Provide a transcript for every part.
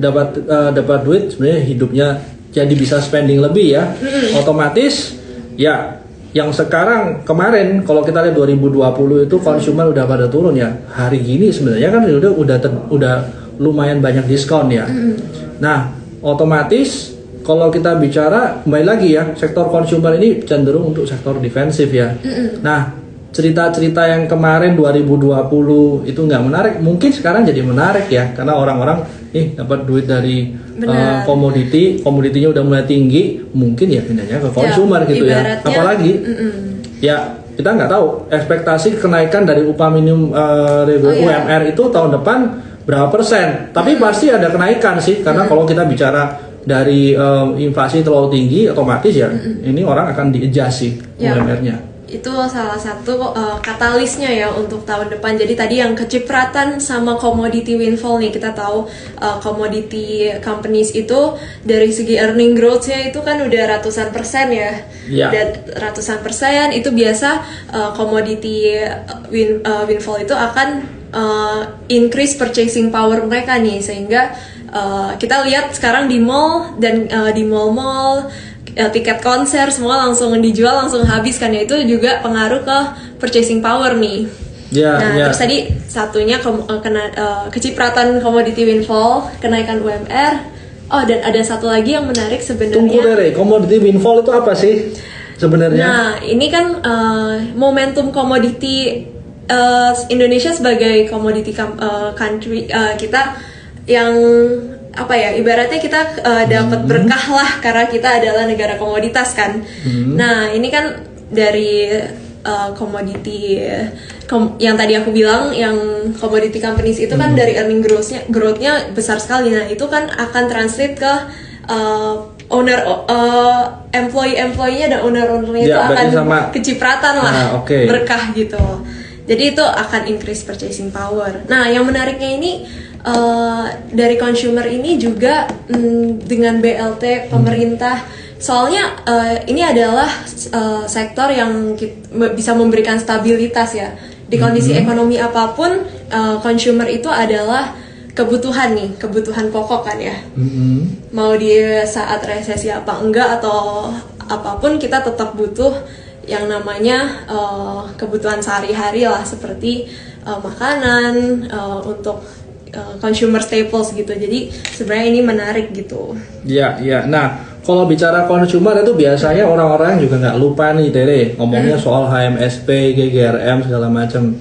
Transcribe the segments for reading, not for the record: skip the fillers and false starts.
dapat duit sebenarnya hidupnya jadi bisa spending lebih ya. Otomatis ya yang sekarang kemarin kalau kita lihat 2020 itu konsumen udah pada turun ya. Hari gini sebenarnya kan udah lumayan banyak diskon ya. Nah, otomatis kalau kita bicara kembali lagi ya, sektor konsumer ini cenderung untuk sektor defensif ya. Nah, cerita-cerita yang kemarin 2020 itu nggak menarik, mungkin sekarang jadi menarik ya, karena orang-orang dapat duit dari komoditinya udah mulai tinggi, mungkin ya pindahnya ke konsumer gitu ya. Apalagi ya kita nggak tahu ekspektasi kenaikan dari upah minimum UMR itu tahun depan berapa persen, tapi pasti ada kenaikan sih, karena kalau kita bicara dari inflasi terlalu tinggi, otomatis ya ini orang akan di-adjust sih UMR-nya. Itu salah satu katalisnya ya untuk tahun depan. Jadi tadi yang kecipratan sama commodity windfall nih, kita tahu commodity companies itu dari segi earning growth-nya itu kan udah ratusan persen ya. Dan ratusan persen itu biasa commodity windfall itu akan increase purchasing power mereka nih, sehingga kita lihat sekarang di mall dan di mall-mall tiket konser semua langsung dijual, langsung habis kan ya, itu juga pengaruh ke purchasing power nih. Terus tadi satunya kecipratan commodity windfall, kenaikan UMR. Oh, dan ada satu lagi yang menarik sebenarnya. Tunggu deh, commodity windfall itu apa sih sebenarnya? Nah, ini kan momentum komoditi Indonesia sebagai commodity country kita yang apa ya, ibaratnya kita dapat berkah lah karena kita adalah negara komoditas kan. Nah, ini kan dari komoditi yang tadi aku bilang, yang commodity companies itu kan dari earning growth-nya besar sekali. Nah, itu kan akan translate ke employee-nya dan owner-ownernya itu akan kecipratan lah, berkah gitu. Jadi itu akan increase purchasing power. Nah, yang menariknya ini dari consumer ini juga dengan BLT pemerintah, soalnya ini adalah sektor yang bisa memberikan stabilitas ya di kondisi ekonomi apapun. Consumer itu adalah kebutuhan pokok kan ya. Mau di saat resesi apa enggak atau apapun, kita tetap butuh yang namanya kebutuhan sehari-hari lah, seperti makanan, untuk consumer staples gitu. Jadi sebenarnya ini menarik gitu. Iya. Nah, kalau bicara consumer itu biasanya orang-orang juga nggak lupa nih Tere ngomongnya soal HMSP, GGRM segala macam.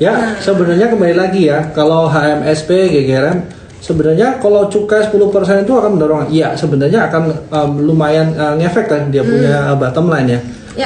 Ya, sebenarnya kembali lagi ya, kalau HMSP, GGRM sebenarnya kalau cukai 10% itu akan mendorong. Iya, sebenarnya akan lumayan ngefek kan dia punya bottom line ya.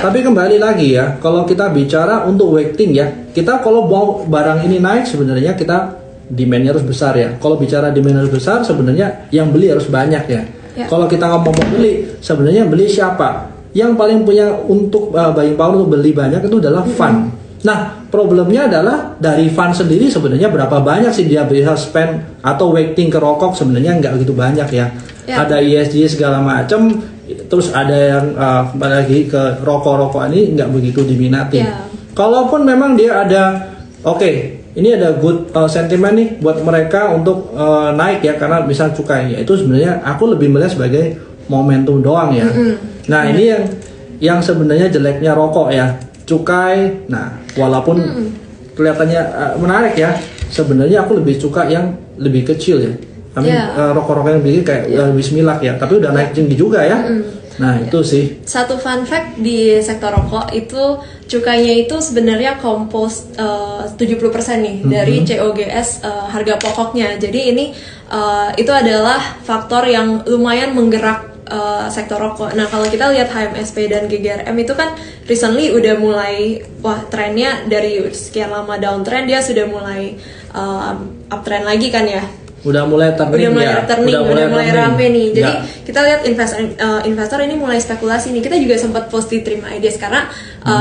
Tapi kembali lagi ya, kalau kita bicara untuk weighting ya, kita kalau mau barang ini naik sebenarnya kita demand-nya harus besar ya. Kalau bicara demand harus besar, sebenarnya yang beli harus banyak ya. Kalau kita ngomong beli, sebenarnya beli siapa? Yang paling punya untuk buying power untuk beli banyak itu adalah fund. Nah, problemnya adalah dari fund sendiri sebenarnya berapa banyak sih dia bisa spend atau weighting ke rokok, sebenarnya nggak begitu banyak ya. Ada ESG segala macam, terus ada yang lagi ke rokok-rokok ini nggak begitu diminati. Kalaupun memang dia ada ini ada good sentiment nih buat mereka untuk naik ya, karena bisa cukai. Itu sebenarnya aku lebih melihat sebagai momentum doang ya. Nah, ini yang sebenarnya jeleknya rokok ya, cukai. Nah, walaupun kelihatannya menarik ya, sebenarnya aku lebih suka yang lebih kecil ya. Rokok-rokok yang bikin kayak Bismillah ya, tapi udah naik tinggi juga ya. Nah, itu sih. Satu fun fact di sektor rokok itu cukainya itu sebenarnya kompos 70% nih dari COGS harga pokoknya. Jadi ini itu adalah faktor yang lumayan menggerak sektor rokok. Nah, kalau kita lihat HMSP dan GGRM itu kan recently udah mulai trennya dari sekian lama downtrend, dia sudah mulai uptrend lagi kan ya. Udah mulai turning, udah mulai rame nih. Jadi kita lihat investor ini mulai spekulasi nih. Kita juga sempat post di Trim Ideas karena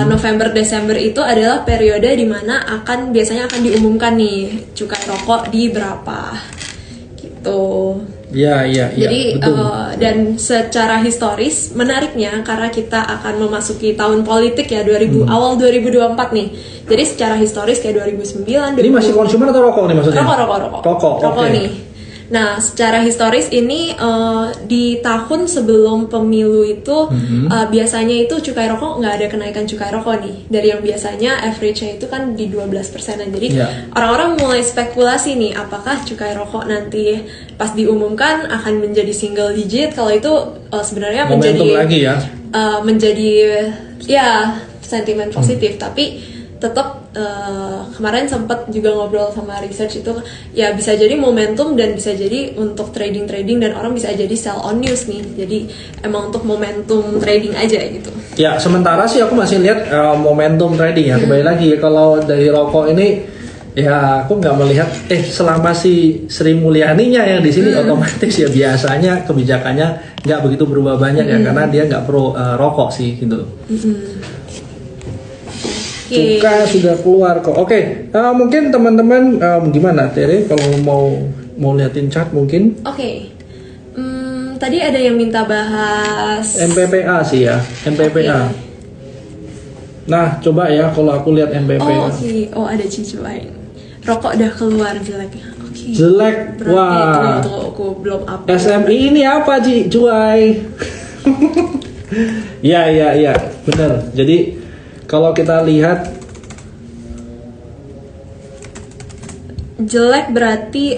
November Desember itu adalah periode di mana biasanya akan diumumkan nih cukai rokok di berapa gitu. Jadi dan secara historis menariknya karena kita akan memasuki tahun politik ya, awal 2024 nih. Jadi secara historis kayak 2009. Ini masih konsumer atau rokok nih maksudnya? Rokok nih. Nah, secara historis ini di tahun sebelum pemilu itu biasanya itu cukai rokok nggak ada kenaikan cukai rokok nih. Dari yang biasanya average-nya itu kan di 12%. Jadi orang-orang mulai spekulasi nih, apakah cukai rokok nanti pas diumumkan akan menjadi single digit? Kalau itu sebenarnya momentum lagi ya. Menjadi ya sentimen positif, tapi tetap kemarin sempat juga ngobrol sama research itu ya bisa jadi momentum dan bisa jadi untuk trading dan orang bisa jadi sell on news nih, jadi emang untuk momentum trading aja gitu. Ya sementara sih aku masih lihat momentum trading ya. Kembali lagi kalau dari rokok ini ya aku nggak melihat selama si Sri Mulyaninya yang di sini otomatis ya biasanya kebijakannya nggak begitu berubah banyak ya karena dia nggak pro rokok sih gitu. Cuka sudah keluar kok. Oke. Mungkin teman-teman gimana Tere kalau mau liatin chart mungkin? Oke. Tadi ada yang minta bahas MPPA sih ya, MPPA. Nah, coba ya kalau aku lihat MPPA. Oh, ada cicuan. Rokok udah keluar jeleknya. Oke. Jelek. Berarti Wah. Tunggu, aku belum up. SMI ini apa Ci? Cuai. Ya, benar. Jadi kalau kita lihat jelek berarti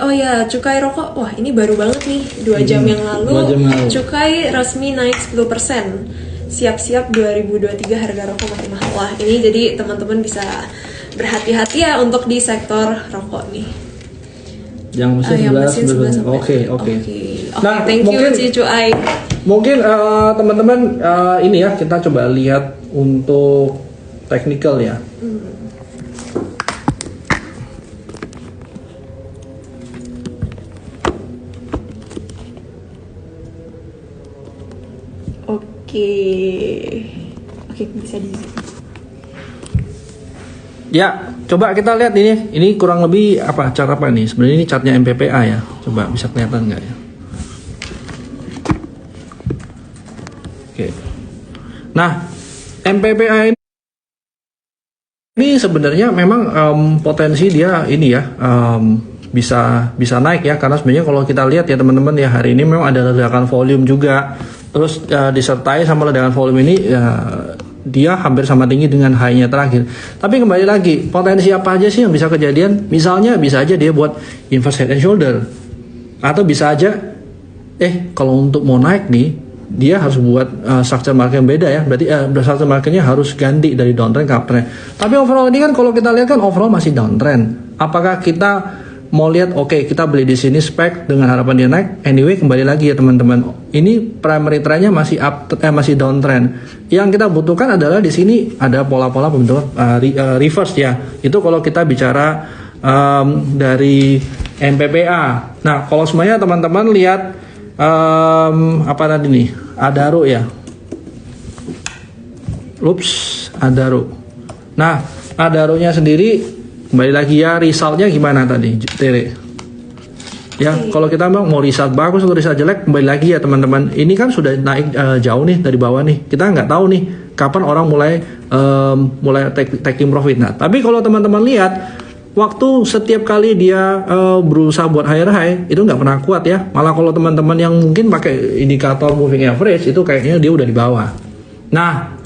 cukai rokok wah ini baru banget nih 2 jam yang lalu. Cukai resmi naik 10%. Siap-siap 2023 harga rokok makin mahal. Wah, ini jadi teman-teman bisa berhati-hati ya untuk di sektor rokok nih. Yang mesin 11. Oke. Nah, thank you Ci Cuai. Mungkin teman-teman ini ya kita coba lihat untuk technical ya. Oke, bisa di. Ya, coba kita lihat ini. Ini kurang lebih cara apa nih? Sebenarnya ini chartnya MPPA ya. Coba bisa kelihatan nggak ya? Oke. Nah, MPPA ini sebenarnya memang potensi dia ini ya bisa naik ya, karena sebenarnya kalau kita lihat ya teman-teman ya, hari ini memang ada ledakan volume juga, terus disertai sama ledakan volume ini dia hampir sama tinggi dengan high-nya terakhir. Tapi kembali lagi, potensi apa aja sih yang bisa kejadian? Misalnya bisa aja dia buat inverse head and shoulder, atau bisa aja kalau untuk mau naik nih dia harus buat structure market yang beda ya, berarti structure marketnya harus ganti dari downtrend ke uptrend. Tapi overall ini kan kalau kita lihat kan overall masih downtrend. Apakah kita mau lihat kita beli di sini spek dengan harapan dia naik? Anyway, kembali lagi ya teman-teman, ini primary trendnya masih masih downtrend. Yang kita butuhkan adalah di sini ada pola-pola pembentukan reverse ya. Itu kalau kita bicara dari MPPA. Nah, kalau semuanya teman-teman lihat apa tadi nih? Adaro ya. Adaro. Nah, Adaronya sendiri kembali lagi ya, resultnya gimana tadi Tere? Ya, kalau kita mau result bagus atau result jelek, kembali lagi ya teman-teman. Ini kan sudah naik jauh nih dari bawah nih. Kita nggak tahu nih kapan orang mulai taking profit. Nah, tapi kalau teman-teman lihat waktu setiap kali dia berusaha buat higher high itu nggak pernah kuat ya. Malah kalau teman-teman yang mungkin pakai indikator moving average itu kayaknya dia udah di bawah. Nah,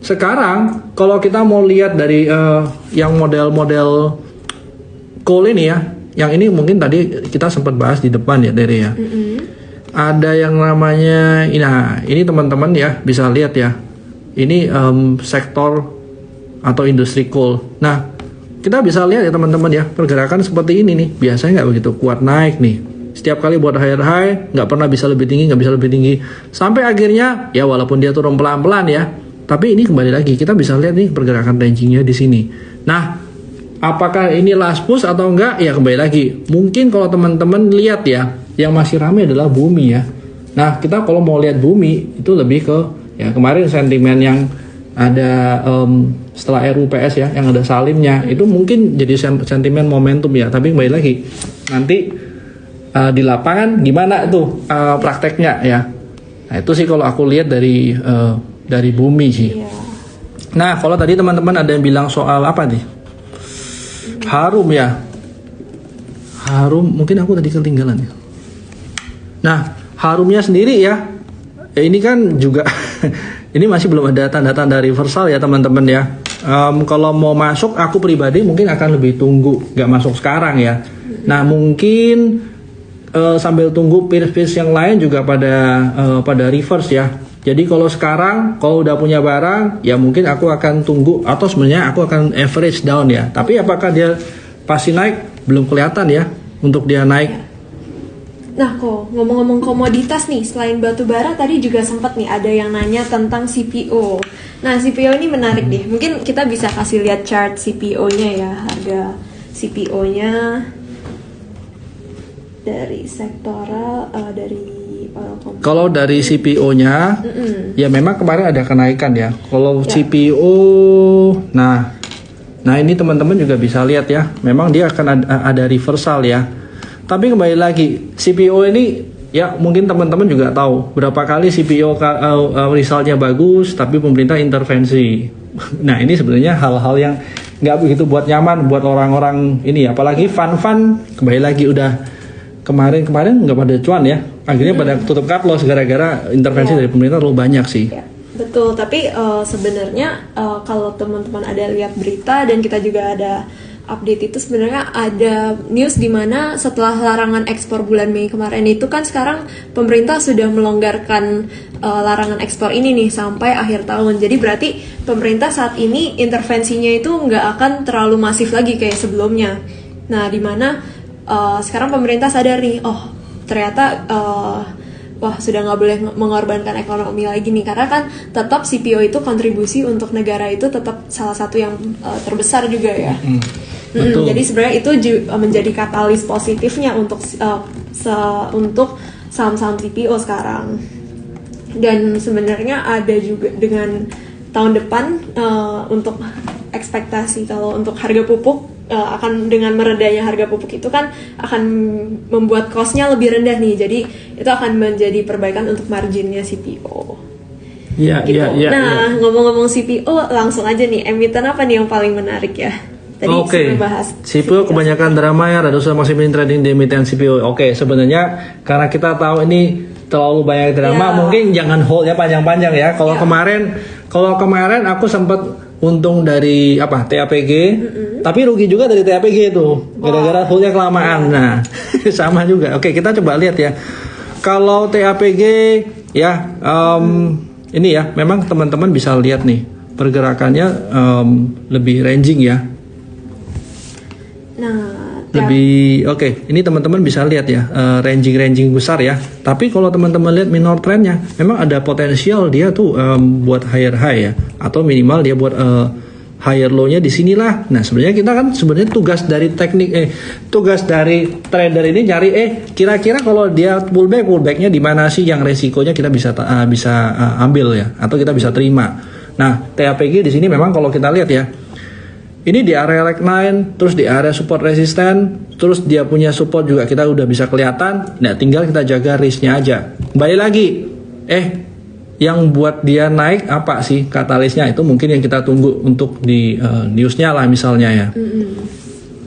sekarang kalau kita mau lihat dari yang model-model coal ini ya, yang ini mungkin tadi kita sempat bahas di depan ya Tere ya. Ada yang namanya ini teman-teman ya bisa lihat ya. Ini sektor atau industri coal. Nah, kita bisa lihat ya teman-teman ya, pergerakan seperti ini nih biasanya nggak begitu kuat naik nih. Setiap kali buat higher high nggak pernah bisa lebih tinggi, sampai akhirnya ya walaupun dia turun pelan-pelan ya, tapi ini kembali lagi kita bisa lihat nih pergerakan rangingnya di sini. Nah, apakah ini last push atau enggak? Ya kembali lagi. Mungkin kalau teman-teman lihat ya, yang masih ramai adalah bumi ya. Nah, kita kalau mau lihat bumi itu lebih ke ya kemarin sentimen yang ada setelah RUPS ya, yang ada salimnya itu mungkin jadi sentimen momentum ya. Tapi kembali lagi nanti di lapangan gimana tuh prakteknya ya. Nah, itu sih kalau aku lihat dari bumi sih. Nah, kalau tadi teman-teman ada yang bilang soal apa nih? Harum ya. Harum, mungkin aku tadi ketinggalan ya. Nah, Harumnya sendiri ya, ini kan juga ini masih belum ada tanda-tanda reversal ya teman-teman ya. Kalau mau masuk, aku pribadi mungkin akan lebih tunggu, nggak masuk sekarang ya. Nah, mungkin sambil tunggu peers-peers yang lain juga pada reverse ya. Jadi kalau sekarang, kalau udah punya barang, ya mungkin aku akan tunggu, atau sebenarnya aku akan average down ya. Tapi apakah dia pasti naik? Belum kelihatan ya untuk dia naik. Nah kok ngomong-ngomong komoditas nih, selain batu bara tadi juga sempat nih ada yang nanya tentang CPO. Nah CPO ini menarik deh, mungkin kita bisa kasih lihat chart CPO-nya ya, harga CPO-nya dari sektoral, dari kalau dari CPO-nya, ya memang kemarin ada kenaikan ya. Kalau CPO, nah ini teman-teman juga bisa lihat ya, memang dia akan ada reversal ya. Tapi kembali lagi, CPO ini ya mungkin teman-teman juga tahu berapa kali CPO resultnya bagus, tapi pemerintah intervensi. Nah ini sebenarnya hal-hal yang nggak begitu buat nyaman buat orang-orang ini, apalagi fund kembali lagi udah kemarin nggak pada cuan ya, akhirnya pada tutup cut loss gara-gara intervensi dari pemerintah terlalu banyak sih. Betul, tapi sebenarnya kalau teman-teman ada lihat berita dan kita juga ada update itu, sebenarnya ada news di mana setelah larangan ekspor bulan Mei kemarin itu kan sekarang pemerintah sudah melonggarkan larangan ekspor ini nih sampai akhir tahun. Jadi berarti pemerintah saat ini intervensinya itu nggak akan terlalu masif lagi kayak sebelumnya. Nah di mana sekarang pemerintah sadar nih, oh ternyata wah sudah nggak boleh mengorbankan ekonomi lagi nih, karena kan tetap CPO itu kontribusi untuk negara itu tetap salah satu yang terbesar juga ya. Jadi sebenarnya itu menjadi katalis positifnya untuk saham-saham CPO sekarang. Dan sebenarnya ada juga dengan tahun depan untuk ekspektasi kalau untuk harga pupuk akan dengan meredanya harga pupuk itu kan akan membuat cost-nya lebih rendah nih. Jadi itu akan menjadi perbaikan untuk marginnya CPO. Iya, gitu. Nah, ngomong-ngomong CPO, langsung aja nih, emiten apa nih yang paling menarik ya? Oke, CPO kebanyakan drama ya, Radusa masih trading di emiten CPO. Oke, sebenarnya karena kita tahu ini terlalu banyak drama, mungkin jangan hold ya panjang-panjang ya. Kalau kemarin aku sempat untung dari TAPG, tapi rugi juga dari TAPG itu gara-gara holdnya kelamaan. Nah, sama juga. Oke, kita coba lihat ya. Kalau TAPG ya, ini ya, memang teman-teman bisa lihat nih pergerakannya lebih ranging ya. Ini teman-teman bisa lihat ya, ranging besar ya. Tapi kalau teman-teman lihat minor trendnya, memang ada potensial dia tuh buat higher high ya, atau minimal dia buat higher low-nya di sinilah. Nah sebenarnya kita kan tugas dari tugas dari trader ini nyari kira-kira kalau dia pullbacknya di mana sih yang resikonya kita bisa ambil ya, atau kita bisa terima. Nah TAPG di sini memang kalau kita lihat ya, ini di area leg 9, terus di area support resisten, terus dia punya support juga kita udah bisa kelihatan. Nah tinggal kita jaga risknya aja. Kembali lagi, yang buat dia naik apa sih katalisnya, itu mungkin yang kita tunggu untuk di newsnya lah misalnya ya.